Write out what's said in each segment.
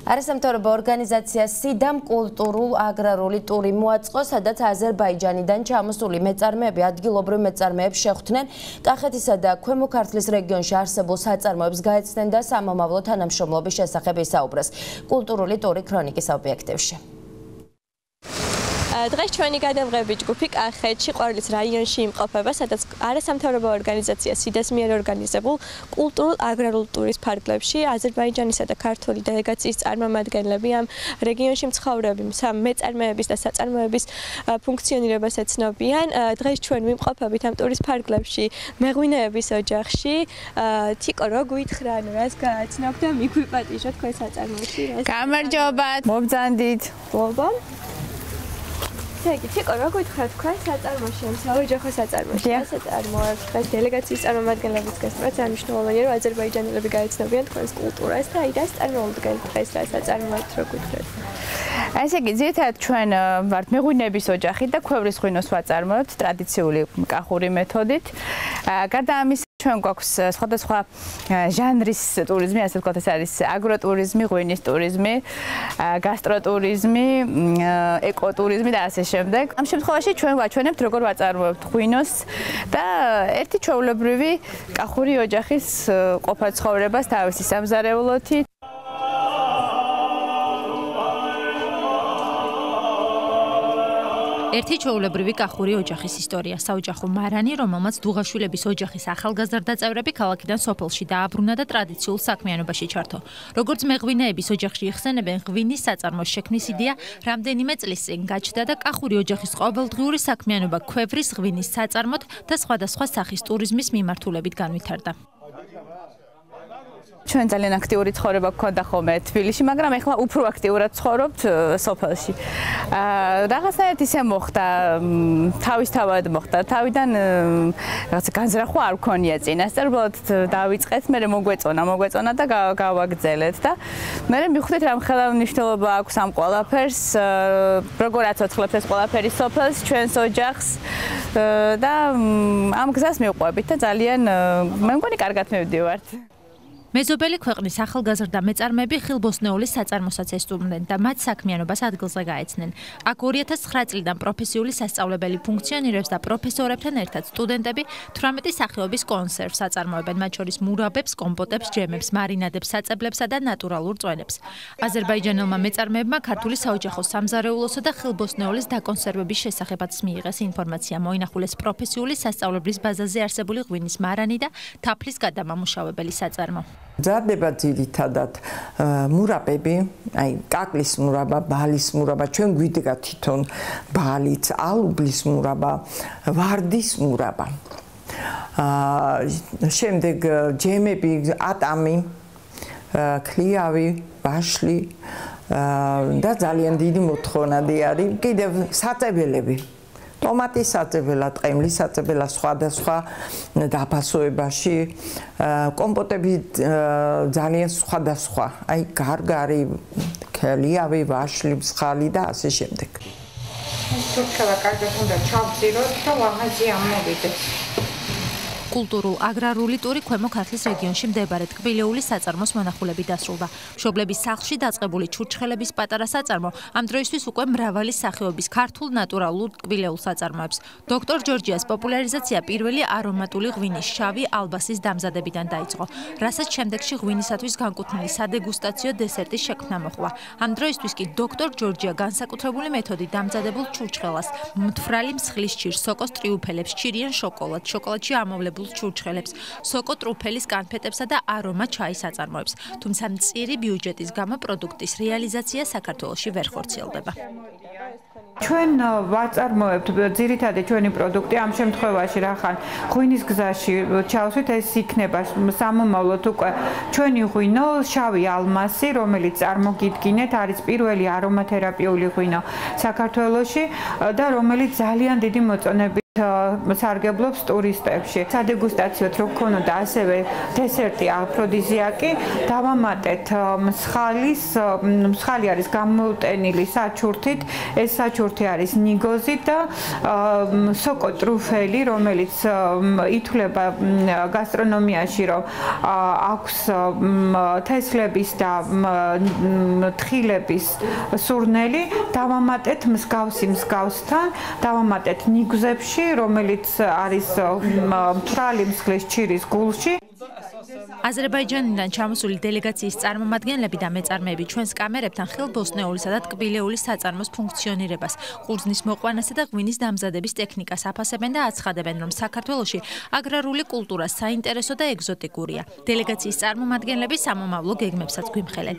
არასამთავრობო ორგანიზაცია სიდამ კულტურულ აგრარული ტური მოაწყო, სადაც აზერბაიჯანიდან ჩამოსული მეწარმეები ადგილობრივ მეწარმეებს შეხვდნენ, კახეთისა და ქვემო ქართლის რეგიონში არსებულ საწარმოებს გაეცნენ და სამომავლო თანამშრომლობის შესახებ ისაუბრეს. კულტურული ტური ქრონიკის ობიექტივში. დღეს ჩვენი გადამღები ჯგუფი კახეთში ყვარლის რაიონში იმყოფება, სადაც არასამთავრობო ორგანიზაცია სიდას მიერ ორგანიზებულ კულტურულ აგრარულ ტურის ფარგლებში აზერბაიჯანისა და ქართული დელეგაციის წარმომადგენლები ამ რეგიონში მცხოვრები მეწარმეების და საწარმოების ფუნქციონირებას ეცნობიან. დღეს ჩვენ ვიმყოფებით ამ ტურის ფარგლებში მეღვინეების ოჯახში. თიკო, რო გვითხრა, რას გააცნობ და მიგვიპატიჟო თქვენ საწარმოებში? გამარჯობათ, მობრძანდით. მოგობა. თიკო, რო გითხრა თქვენ საწარმოში, ამ საოჯახო საწარმოში, რა საწარმოებს დღეს დელეგაციის წარმომადგენლებიც გასწრათ, ამ მნიშვნელოვანია, რომ აზერბაიჯანელები გაეცნობიან თქვენს კულტურას და აიდას წარმოუდგენთ დღეს რა საწარმოებთ, რო გითხრათ. ესე იგი, ძირითადად ჩვენ ვართ მეღვინეების ოჯახი და ქვევრის ღვინოს ვაწარმოებთ ტრადიციული კახური მეთოდით. გარდა ამისა, ჩვენ გვაქვს სხვადასხვა ჟანრის ტურიზმი, ასე ვთქვათ, ეს არის აგროტურიზმი, ღვინის ტურიზმი, გასტროტურიზმი, ეკოტურიზმი და ასე შემდეგ. ამ შემთხვევაში ჩვენ ვაჩვენებთ, როგორ ვაწარმოებთ ღვინოს და ერთი ჩვეულებრივი კახური ოჯახის ყოფა ცხოვრებას თავისი სამზარეულოთი. ერთი ჩვეულებრივი კახური ოჯახის ისტორია, საოჯახო მარანი, რომელმაც დუღაშვილების ოჯახის ახალგაზრდა წევრები ქალაქიდან სოფელში დააბრუნა და ტრადიციულ საქმიანობაში ჩართო. როგორც მეღვინეების ოჯახში იხსენებენ, ღვინის საწარმოს შექმნის იდეა რამდენიმე წლის წინ გაჩნდა და კახური ოჯახის ყოველდღიური საქმიანობა ქვევრის ღვინის საწარმოთ და სხვადასხვა სახის ტურიზმის მიმართულებით განვითარდა. ჩვენ ძალიან აქტიური ცხოვრება გქონდა ხოლმე თბილისში, მაგრამ ეხლა უფრო აქტიურად ცხოვრობთ სოფელში. რაღაცნაირად ისე მოხდა, თავისთავად მოხდა. თავიდან რაღაცა განზრახვა არ მქონია წინასწარ, უბრალოდ დავიწყეთ, მე მოგვეწონა და გავაგრძელეთ და მე მივხვდით რა ხელმძღვანელობა აქვს ამ ყველაფერს, როგორ აცოცხლებს ეს ყველაფერი სოფელს, ჩვენს ოჯახს და ამ გზას მივყვებით და ძალიან მე მგონი კარგად მივდივართ. მეზობელი ქვეყნის ახალგაზრდა მეწარმეები ხილბოსნეულის საწარმოსაც ესტუმრნენ და მათ საქმიანობას ადგილზე გაეცნენ. აქ 2009 წლიდან პროფესიული სასწავლებელი ფუნქციონირებს და პროფესორებთან ერთად სტუდენტები 18 სახეობის კონსერვს აწარმოებენ, მათ შორის მურაბებს, კომპოტებს, ჯემებს, მარინადებს, საწებლებსა და ნატურალურ წვენებს. აზერბაიჯანელმა მეწარმეებმა ქართული საოჯახო სამზარეულოსა და ხილბოსნეულის დაკონსერვების შესახებაც მიიღეს ინფორმაცია, მოინახულეს პროფესიული სასწავლებლის ბაზაზე არსებული ღვინის მარანი და თაფლის გადამამუშავებელი საწარმო. მზადდება ძირითადად მურაბები, აი კაკლის მურაბა, ბალის მურაბა, ჩვენ გვიდგა თვითონ ბალიც, ალუბლის მურაბა, ვარდის მურაბა. შემდეგ ჯემები, ატამი, ქლიავი, ვაშლი და ძალიან დიდი მოთხოვნადი არის კიდევ საწებელები. ტომატის საწებელა, ტყემლის საწებელა, სხვადასხვა დაფასოებაში, კომპოტები ძალიან სხვადასხვა, აი გარგარი, ქლიავი, ვაშლი, მსხალი და ასე შემდეგ. თურქელა კარგად უნდა ჩავწიროთ და ვაღაზი ამოვიდეს. კულტურულ აგრარული ტური ქვემო ქართლის რეგიონში მდებარე ტკბილეულის საწარმოს მონახულები დასრულდა. მშობლების სახლში დაწყებული ჩურჩხელების პატარა საწარმო ამ დროისთვის უკვე მრავალი სახეობის ქართულ ნატურალურ ტკბილეულ საწარმოებს. დოქტორ ჯორჯიას პოპულარიზაცია პირველი არომატული ღვინის შავი ალბასის დამზადებიდან დაიწყო, რასაც შემდეგში ღვინისათვის განკუთვნილი სადეგუსტაციო დესერტის შექმნა მოჰყვა. ამ დროისთვის კი დოქტორ ჯორჯია განსაკუთრებული მეთოდით დამზადებულ ჩურჩხელას, მთვრალი მსხლის ჭირს, სოკოს ტრიუფელებს, ჭირიან შოკოლადს, შოკოლადში ამოვლებულ ჩურჩხელებს, სოკო ტრუფელის კანფეტებსა და არომა ჩაის აწარმოებს. თუმცა მწირი ბიუჯეტის გამო პროდუქტის რეალიზაცია საქართველოში ვერ ხორციელდება. ჩვენ ვაწარმოებთ ძირითადად ჩვენი პროდუქტი ამ შემთხვევაში რახან ღვინის გზაში ჩავსვით, ეს იქნება სამომავლოდ უკვე ჩვენი ღვინო შავი ალმასი, რომელიც წარმოგიდგინეთ, არის პირველი არომათერაპიული ღვინო საქართველოში და რომელიც ძალიან დიდი მოწონებით სარგებლობს ტურისტებში. სადეგუსტაციოდ რო გქონოდა ასევე დესერტი აფროდიზიაკი, დავამატეთ მსხალი არის გამოუტენილი საჩურთით, ეს საჩურთი არის ნიგოზი და სოკო ტრუფელი, რომელიც ითვლება გასტრონომიაში, რომ აქვს თესლების და თხილების სურნელი, დავამატეთ მსგავსთან, დავამატეთ ნიგზებში, რომელიც არის მთვრალი მსხლის ჩირის გულში. აზერბაიჯანიდან ჩამოსული დელეგაციის წარმომადგენლები და მეწარმეები ჩვენს კამერებთან ხილბოსტნეულისა და ტკბილეულის საწარმოს ფუნქციონირებას, ყურძნის მოყვანასა და ღვინის დამზადების ტექნიკას აფასებენ და აცხადებენ, რომ საქართველოში აგრარული კულტურა საინტერესო და ეგზოტიკურია. დელეგაციის წარმომადგენლები სამომავლო გეგმებსაც გვიმხენენ.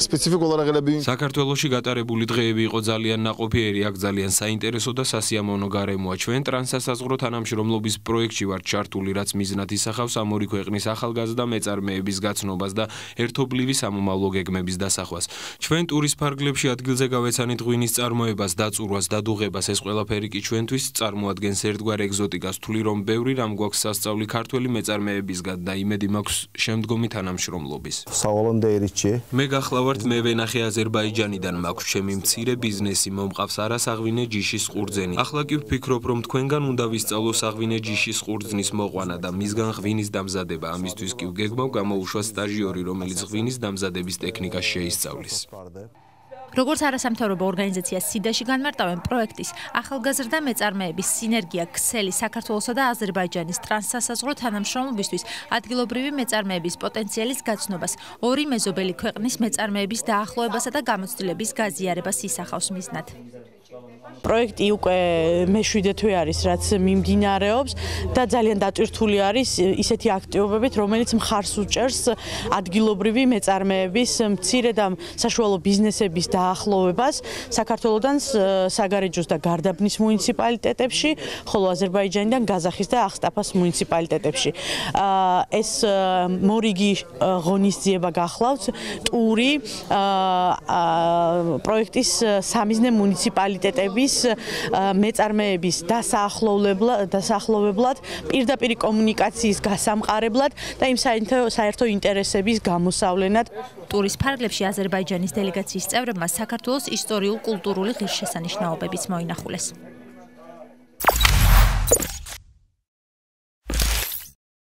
სპეციფიკური აღელები საქართველოში გატარებული დღეები იყო ძალიან ნაყოფიერი, აქ ძალიან საინტერესო და სასიამოვნო გარემოა. ჩვენ ტრანსსასაზღვრო თანამშრომლობის პროექტში ვართ ჩართული, რაც მიზნად ისახავს ამ ორი ქვეყნის ახალგაზრდა მეწარმეების გაცნობას და ერთობლივი სამომავლო გეგმების დასახვას. ჩვენ ტურის ფარგლებში ადგილზე გავეცანით ღვინის წარმოებას, დაწურვას, დადუღებას, ეს ყველაფერი კი ჩვენთვის წარმოადგენს ერთგვარ ეგზოტიკას. ვთვლი, რომ ბევრი რამ გვაქვს სასწავლი ქართველი მეწარმეებისგან და იმედი მაქვს შემდგომი თანამშრომლობის. მე გახლავართ მე ვენახე აზერბაიჯანიდან, მაქვს ჩემი მცირე ბიზნესი, მომყავს არასაღვინე ჯიშის ყურძენი. ახლა კი ვფიქრობ, რომ თქვენგან უნდა ვისწავლო საღვინე ჯიშის ყურძნის მოყვანა და მისგან ღვინის დამზადება. ამისთვის კი ვგეგმავ გამოუშვა სტაჟიორი, რომელიც ღვინის დამზადების ტექნიკას შეისწავლის. როგორც არასამთავრობო ორგანიზაცია სიდაში განმარტავენ, პროექტის ახალგაზრდა მეწარმეების სინერგია ქსელი საქართველოსა და აზერბაიჯანის ტრანსსასაზღვრო თანამშრომლობისთვის ადგილობრივი მეწარმეების პოტენციალის გაცნობას, ორი მეზობელი ქვეყნის მეწარმეების დაახლოებასა და გამოცდილების გაზიარებას ისახავს მიზნად. პროექტი უკვე მე-7 თვე არის, რაც მიმდინარეობს და ძალიან დატვირთული არის ისეთი აქტივობებით, რომელიც მხარს უჭერს ადგილობრივი მეწარმეების მცირე და საშუალო ბიზნესების დაახლოვებას საქართველოდან საგარეჯოს და გარდაბნის მუნიციპალიტეტებში, ხოლო აზერბაიჯანიდან გაზახის და ახსტაფას მუნიციპალიტეტებში. ეს მორიგი ღონისძიება გახლავთ, ტური პროექტის სამიზნე მუნიციპალიტეტების მეწარმეების დასახლებლად, პირდაპირ კომუნიკაციის გასამყარებლად და იმ საერთო ინტერესების გამოსავლენად. ტურის ფარგლებში აზერბაიჯანის დელეგაციის წევრებმა საქართველოს ისტორიულ-კულტურული ღირსშესანიშნაობებიც მოინახულეს.